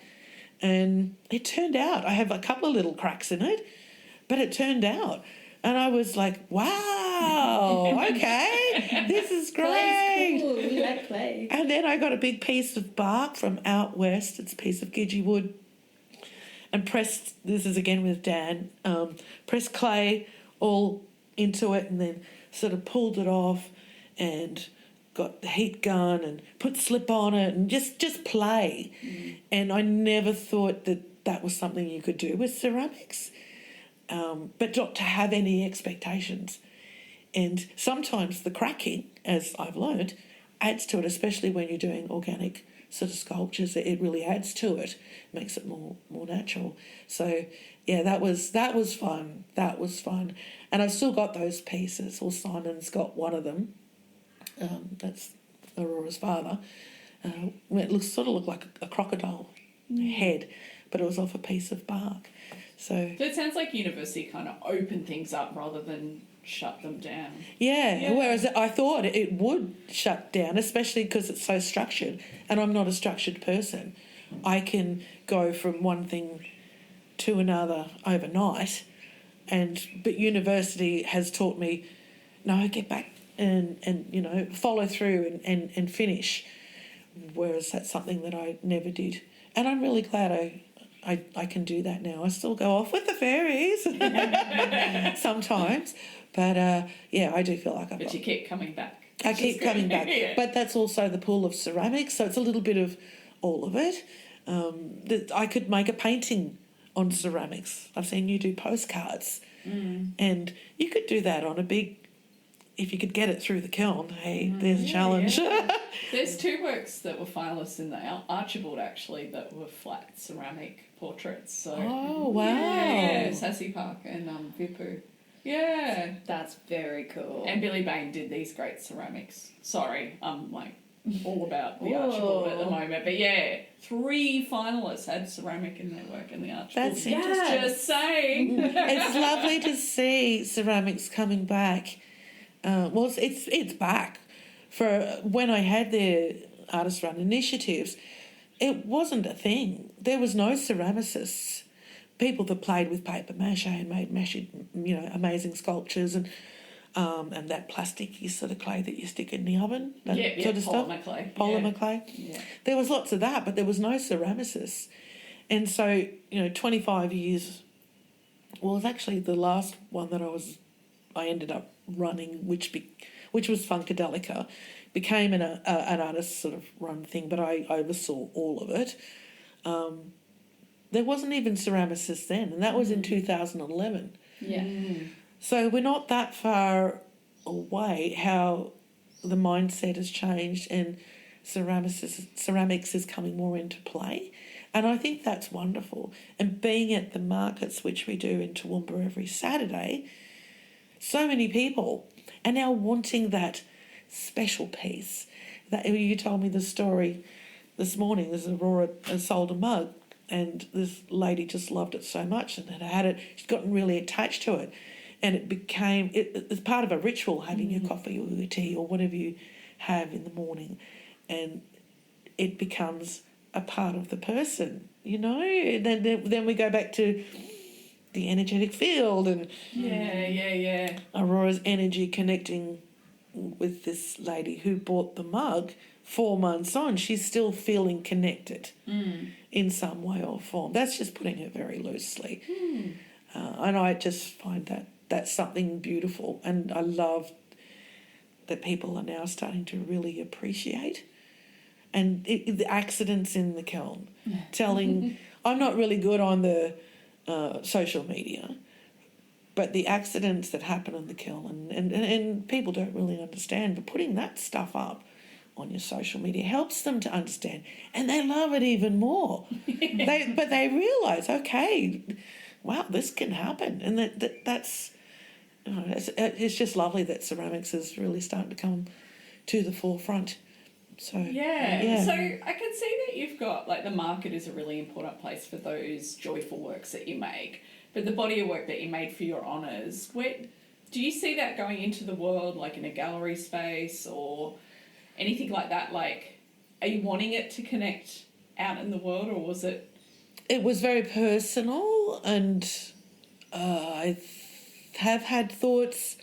and it turned out. I have a couple of little cracks in it, but it turned out. And I was like, wow, okay, this is great. Clay's cool. We like clay. And then I got a big piece of bark from out west. It's a piece of gidgee wood. And pressed, this is again with Dan, pressed clay all into it, and then sort of pulled it off and got the heat gun and put slip on it and just play. And I never thought that was something you could do with ceramics. But not to have any expectations. And sometimes the cracking, as I've learned, adds to it, especially when you're doing organic sort of sculptures. It really adds to it, makes it more natural. So, yeah, that was fun. That was fun. And I've still got those pieces, or Simon's got one of them. That's Aurora's father. It looked like a crocodile head, but it was off a piece of bark. So it sounds like university kind of opened things up rather than shut them down. Yeah, whereas I thought it would shut down, especially because it's so structured, and I'm not a structured person. I can go from one thing to another overnight, but university has taught me, no, get back and follow through and finish, whereas that's something that I never did. And I'm really glad I can do that now. I still go off with the fairies sometimes, but I do feel like But you keep coming back. I keep coming back. Yeah. But that's also the pool of ceramics, so it's a little bit of all of it. I could make a painting on ceramics. I've seen you do postcards, and you could do that on a big. If you could get it through the kiln, hey, there's a challenge. Yeah. There's 2 works that were finalists in the Archibald, actually, that were flat ceramic portraits. So Oh, wow. Yeah, Sassy Park and Vipu. Yeah. That's very cool. And Billy Bain did these great ceramics. Sorry, I'm like all about the Archibald at the moment. But yeah, 3 finalists had ceramic in their work in the Archibald. That's interesting. Just saying. It's lovely to see ceramics coming back. It's back. For when I had their artist-run initiatives, it wasn't a thing. There was no ceramicists. People that played with paper mache and made amazing sculptures and that plasticky sort of clay that you stick in the oven. That sort of stuff. Polymer clay. Polymer clay. Yeah. There was lots of that, but there was no ceramicists. And so, 25 years was actually the last one that I ended up running, which was Funkadelica, became an artist sort of run thing, but I oversaw all of it. There wasn't even ceramicists then, and that was in 2011. Yeah. So we're not that far away how the mindset has changed and ceramics is coming more into play. And I think that's wonderful. And being at the markets, which we do in Toowoomba every Saturday, so many people are now wanting that special piece. That you told me the story this morning. There's Aurora sold a mug, and this lady just loved it so much and had it. She's gotten really attached to it, and it's part of a ritual, having your coffee or your tea or whatever you have in the morning, and it becomes a part of the person. Then we go back to the energetic field and Aurora's energy connecting with this lady who bought the mug 4 months on. She's still feeling connected in some way or form. That's just putting it very loosely. And I just find that's something beautiful, and I love that people are now starting to really appreciate. And the accidents in the kiln, telling... I'm not really good on the social media, but the accidents that happen in the kiln, and people don't really understand, but putting that stuff up on your social media helps them to understand, and they love it even more. But they realise, okay, wow, this can happen, and that's it's just lovely that ceramics is really starting to come to the forefront. So yeah. So I can see that you've got, like, the market is a really important place for those joyful works that you make, but the body of work that you made for your honours, do you see that going into the world, like in a gallery space or anything like that? Like, are you wanting it to connect out in the world, or was it? It was very personal, and I have had thoughts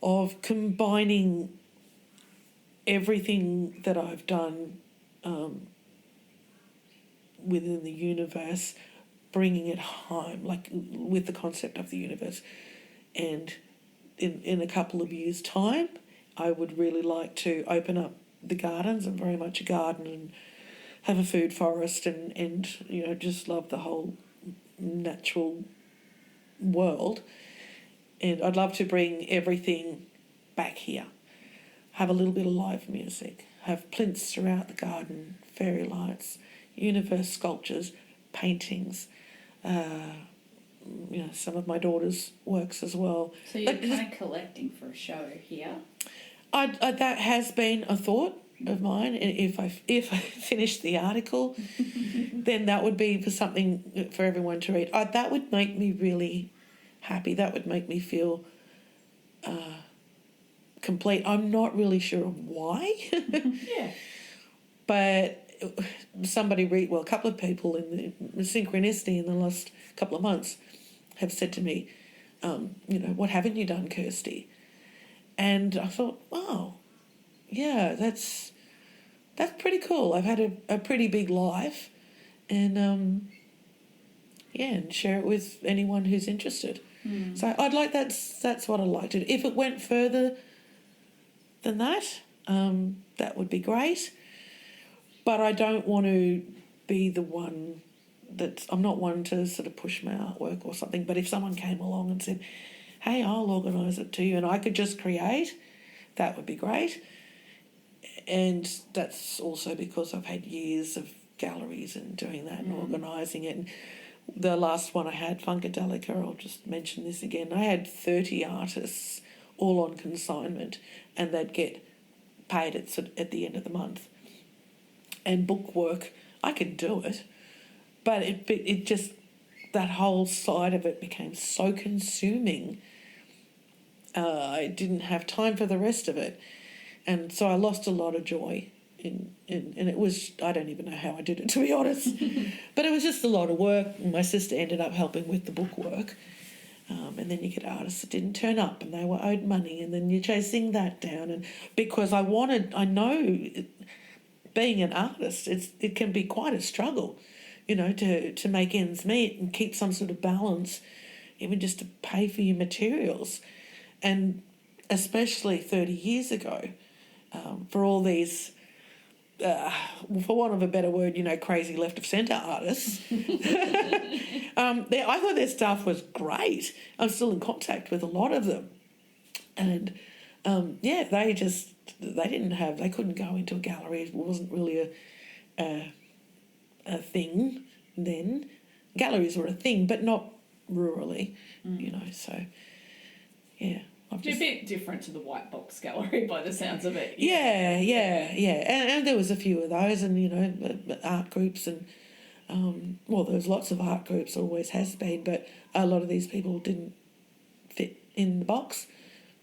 of combining everything that I've done within the universe, bringing it home, like with the concept of the universe. And in a couple of years' time, I would really like to open up the gardens. I'm very much a gardener and have a food forest and just love the whole natural world. And I'd love to bring everything back here. Have a little bit of live music, have plinths throughout the garden, fairy lights, universe sculptures, paintings, some of my daughter's works as well. So you're kind of collecting for a show here? That has been a thought of mine. If I finish the article, then that would be for something for everyone to read. That would make me really happy. That would make me feel complete. I'm not really sure why. Yeah. But a couple of people in the synchronicity in the last couple of months have said to me, what haven't you done, Kirsti? And I thought, wow, yeah, that's pretty cool. I've had a pretty big life, and and share it with anyone who's interested. So I'd like that's what I'd like to do. If it went further than that, that would be great. But I don't want to be the one I'm not one to sort of push my artwork or something. But if someone came along and said, hey, I'll organise it to you and I could just create, that would be great. And that's also because I've had years of galleries and doing that and organising it. And the last one I had, Funkadelica, I'll just mention this again, I had 30 artists all on consignment and they'd get paid at the end of the month. And bookwork, I could do it, but it just, that whole side of it became so consuming. I didn't have time for the rest of it. And so I lost a lot of joy in it was, I don't even know how I did it, to be honest. But it was just a lot of work. My sister ended up helping with the bookwork. And then you get artists that didn't turn up and they were owed money, and then you're chasing that down. And because I know being an artist, it can be quite a struggle, to make ends meet and keep some sort of balance, even just to pay for your materials. And especially 30 years ago, for all these, for want of a better word, crazy left of centre artists, I thought their stuff was great. I'm still in contact with a lot of them. And, they couldn't go into a gallery. It wasn't really a thing then. Galleries were a thing, but not rurally, so, yeah. It's a bit different to the white box gallery by the sounds of it. Yeah. And there was a few of those, and, art groups and, there was lots of art groups, always has been, but a lot of these people didn't fit in the box.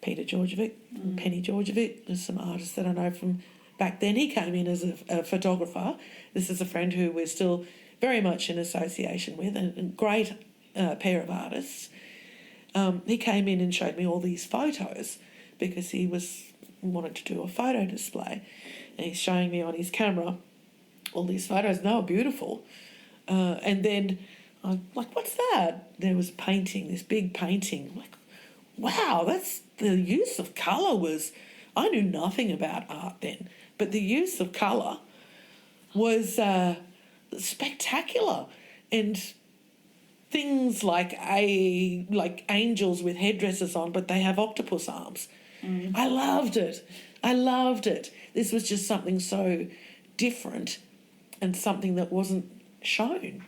Peter Georgievic, Penny Georgievic, there's some artists that I know from back then. He came in as a photographer. This is a friend who we're still very much in association with, and a great pair of artists. He came in and showed me all these photos because he wanted to do a photo display, and he's showing me on his camera all these photos, and they were beautiful. And then I'm like, what's that? There was a painting, this big painting. I'm like, wow, that's the use of colour was... I knew nothing about art then, but the use of colour was spectacular. And things like angels with headdresses on, but they have octopus arms. I loved it. This was just something so different and something that wasn't shown.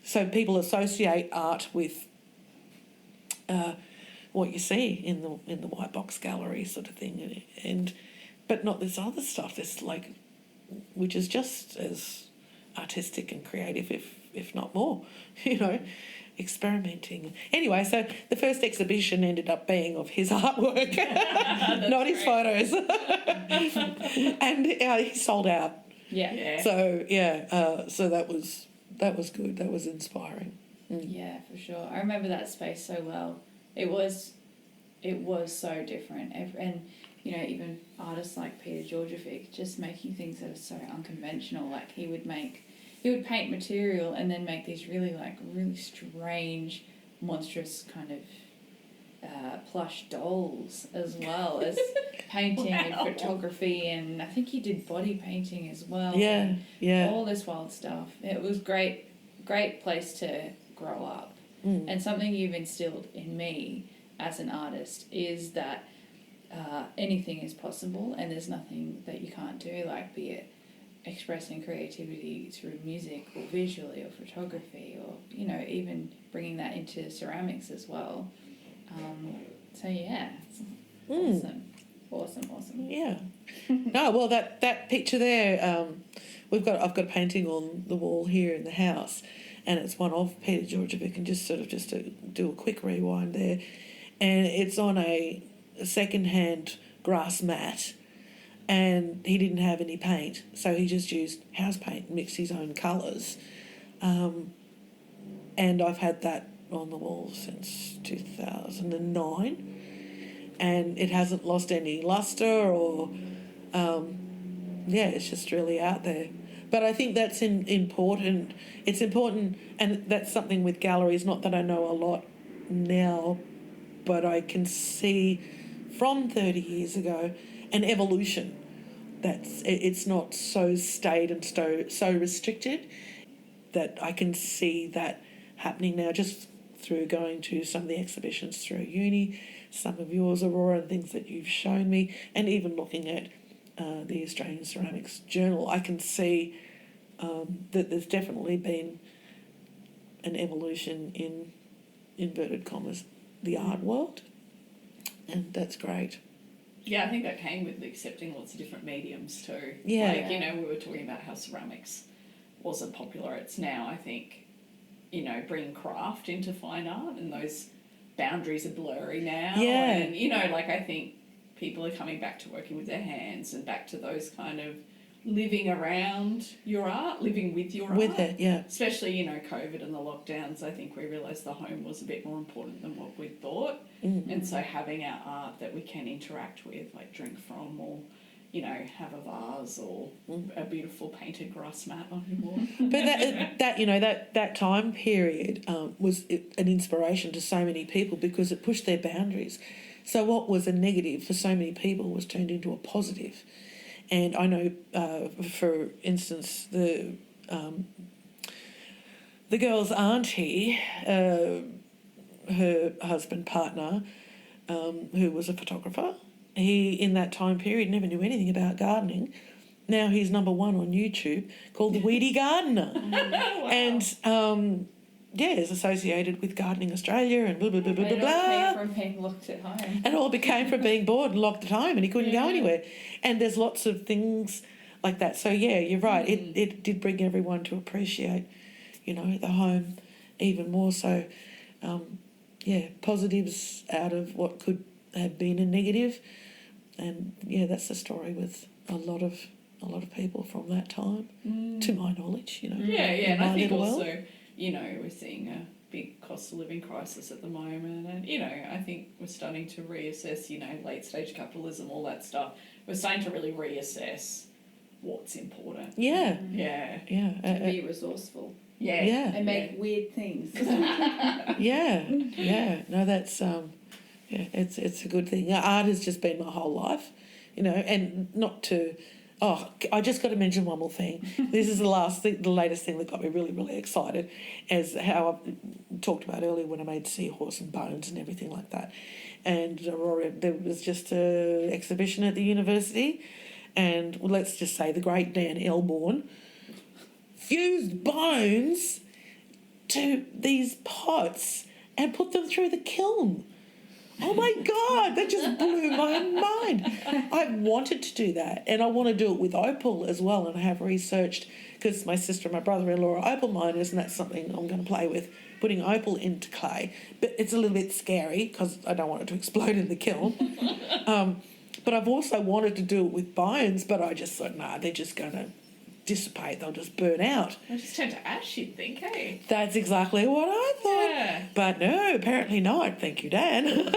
So people associate art with what you see in the white box gallery sort of thing, but not this other stuff. This which is just as artistic and creative, if not more. Experimenting. Anyway, so the first exhibition ended up being of his artwork, not his photos, and he sold out. Yeah. So so that was good. That was inspiring. Yeah, for sure. I remember that space so well. It was so different, and even artists like Peter Georgievic just making things that are so unconventional. Like he would paint material and then make these really strange, monstrous kind of plush dolls, as well as painting and photography, and I think he did body painting as well. Yeah. All this wild stuff. It was great place to grow up. And something you've instilled in me as an artist is that anything is possible, and there's nothing that you can't do, be it expressing creativity through music or visually or photography, or even bringing that into ceramics as well. So yeah, it's awesome. Yeah. No, well that picture there, I've got a painting on the wall here in the house, and it's one of Peter Georgievic, and just to do a quick rewind there, and it's on a second-hand grass mat, and he didn't have any paint, so he just used house paint, mixed his own colours, and I've had that on the wall since 2009, and it hasn't lost any lustre or, it's just really out there. But I think that's important. It's important, and that's something with galleries, not that I know a lot now, but I can see from 30 years ago an evolution. It's not so stayed and so restricted, that I can see that happening now just through going to some of the exhibitions through uni, some of yours, Aurora, and things that you've shown me, and even looking at the Australian Ceramics Journal. I can see that there's definitely been an evolution in, inverted commas, the art world, and that's great. Yeah, I think that came with accepting lots of different mediums too. Yeah. Like, you know, we were talking about how ceramics wasn't popular. It's now, I think, you know, bringing craft into fine art, and those boundaries are blurry now. Yeah. And, you know, like, I think people are coming back to working with their hands and back to those kind of living around your art, living with your art. With it, yeah. Especially, you know, COVID and the lockdowns, I think we realised the home was a bit more important than what we thought. Mm. And so having our art that we can interact with, like drink from, or, you know, have a vase, or a beautiful painted grass mat on your wall. But that you know, that time period was an inspiration to so many people because it pushed their boundaries. So what was a negative for so many people was turned into a positive. And I know, for instance, the girl's auntie, her husband, partner, who was a photographer, he, in that time period, never knew anything about gardening. Now he's number one on YouTube, called The Weedy Gardener. Wow. And, is associated with Gardening Australia and blah, blah, blah, blah, blah, It blah. all came from being locked at home. And it all became from being bored and locked at home, and he couldn't go anywhere. And there's lots of things like that. So, yeah, you're right. It did bring everyone to appreciate, you know, the home even more. So, positives out of what could have been a negative. And, yeah, that's the story with a lot of people from that time, to my knowledge, you know. Yeah, in and I my think little also, world. you know, we're seeing a big cost of living crisis at the moment, and, you know, I think we're starting to reassess, you know, late stage capitalism, all that stuff. We're starting to really reassess what's important. Yeah. Yeah. Yeah. To be resourceful. Yeah. Yeah. And make weird things. Yeah. No, that's it's a good thing. Art has just been my whole life, you know, and not to. Oh, I just got to mention one more thing. This is the latest thing that got me really, really excited, as how I talked about earlier when I made Seahorse and Bones and everything like that. And Aurora, there was just an exhibition at the university, and let's just say the great Dan Elborn fused bones to these pots and put them through the kiln. Oh my God, that just blew my mind. I wanted to do that, and I want to do it with opal as well, and I have researched, because my sister and my brother-in-law are opal miners, and that's something I'm going to play with, putting opal into clay. But it's a little bit scary because I don't want it to explode in the kiln. But I've also wanted to do it with bones, but I just thought, nah, they're just going to dissipate, they'll just burn out. They just turn to ash, you'd think, hey? That's exactly what I thought. Yeah. But no, apparently not. Thank you, Dan.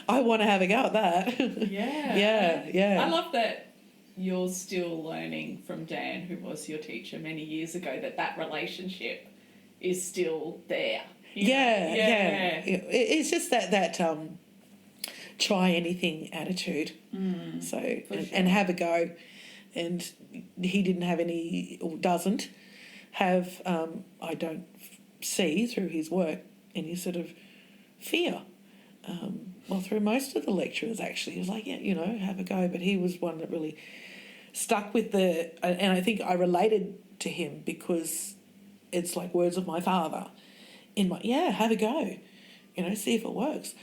I want to have a go at that. Yeah. I love that you're still learning from Dan, who was your teacher many years ago, that relationship is still there. Yeah. It's just that try anything attitude. So and have a go. And he didn't have any, or doesn't have, I don't see through his work, any sort of fear. Well, through most of the lecturers, actually, he was like, yeah, you know, have a go. But he was one that really stuck with and I think I related to him because it's like words of my father. Have a go, you know, see if it works.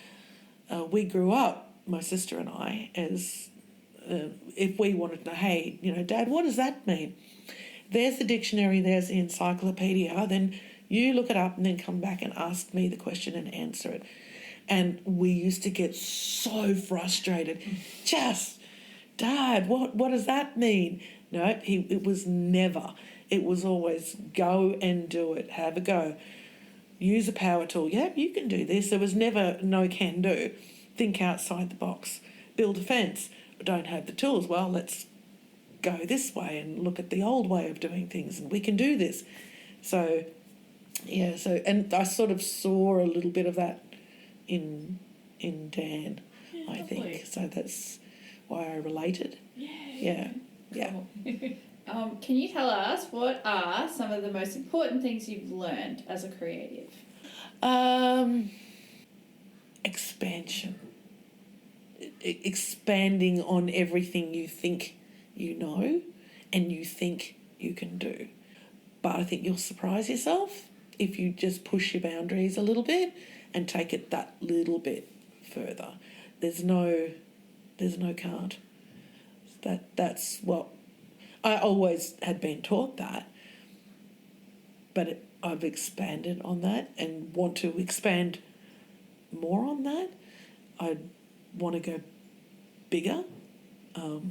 We grew up, my sister and I, as... if we wanted to know, hey, you know, Dad, what does that mean? There's the dictionary, there's the encyclopedia, then you look it up and then come back and ask me the question and answer it. And we used to get so frustrated. Just, Dad, what does that mean? No, it was never. It was always go and do it, have a go. Use a power tool. Yep, you can do this. There was never no can do. Think outside the box. Build a fence. Don't have the tools. Well, let's go this way and look at the old way of doing things, and we can do this. So, yeah, and I sort of saw a little bit of that in Dan, I think. So that's why I related. Yeah. Can you tell us what are some of the most important things you've learned as a creative? Expansion. Expanding on everything you think you know and you think you can do. But I think you'll surprise yourself if you just push your boundaries a little bit and take it that little bit further. There's no can't. That's what I always had been taught that, but I've expanded on that and want to expand more on that. I want to go bigger. I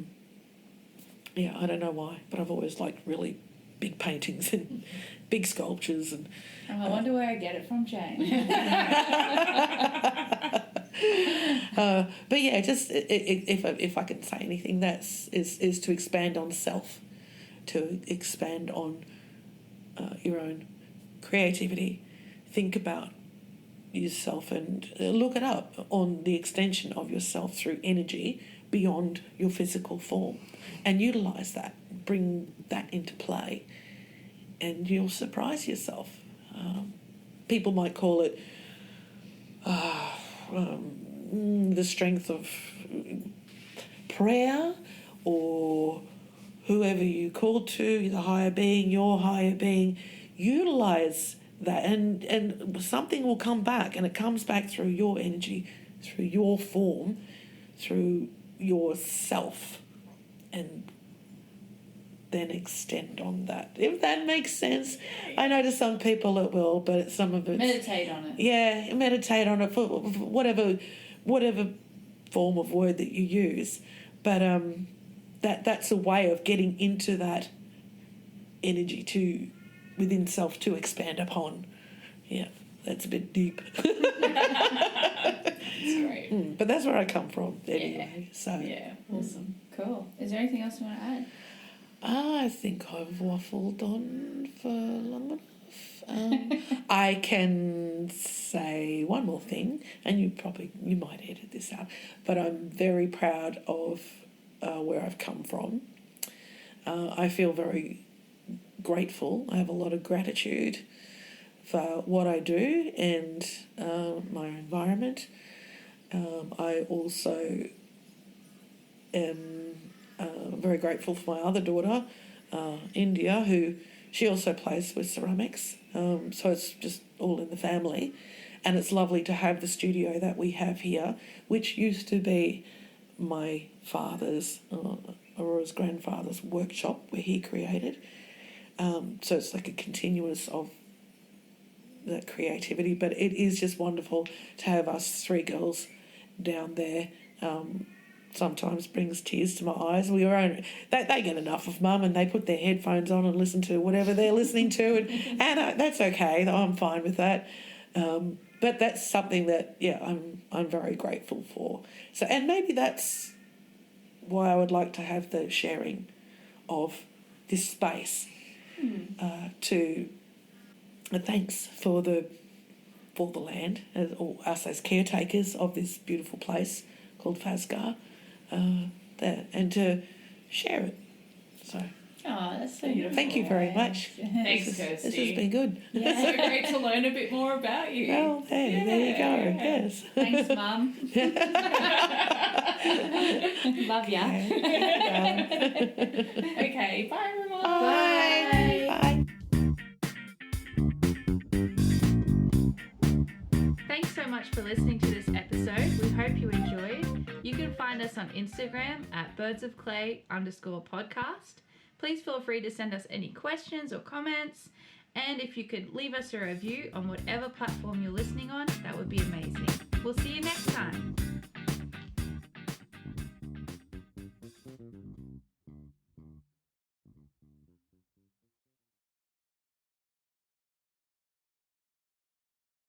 don't know why, but I've always liked really big paintings and big sculptures. And I wonder where I get it from, Jane. But yeah, just if I can say anything, is to expand on self, to expand on your own creativity. Think about yourself and look it up on the extension of yourself through energy beyond your physical form, and utilise that, bring that into play, and you'll surprise yourself. People might call it the strength of prayer, or whoever you call to, the higher being, your higher being. Utilise that, and something will come back, and it comes back through your energy, through your form, through yourself, and then extend on that, if that makes sense. I know to some people it will, but some of it... Meditate on it. Yeah, meditate on it for whatever form of word that you use. But that's a way of getting into that energy within self to expand upon. Yeah, that's a bit deep. That's great. But that's where I come from anyway. Yeah. So Yeah, awesome. Cool. Is there anything else you want to add? I think I've waffled on for long enough. I can say one more thing, and you might edit this out, but I'm very proud of where I've come from. I feel very grateful. I have a lot of gratitude for what I do and my environment. I also am very grateful for my other daughter, India, who she also plays with ceramics. So it's just all in the family. And it's lovely to have the studio that we have here, which used to be my father's, or his grandfather's workshop where he created. So it's like a continuous of that creativity. But it is just wonderful to have us three girls down there. Sometimes brings tears to my eyes. They get enough of Mum, and they put their headphones on and listen to whatever they're listening to, and that's okay. I'm fine with that. But that's something that I'm very grateful for. So, and maybe that's why I would like to have the sharing of this space. Thanks for the land, or us as caretakers of this beautiful place called Fazgar. And to share it. So, that's so beautiful. Thank you very much. Thanks, Kirsty. This has been good. It's so great to learn a bit more about you. Well, there you go. Yes. Thanks, Mum. Love ya. Okay, bye everyone. Bye. Thanks so much for listening to this episode. We hope you enjoyed. You can find us on Instagram at birdsofclay_podcast. Please feel free to send us any questions or comments. And if you could leave us a review on whatever platform you're listening on, that would be amazing. We'll see you next time.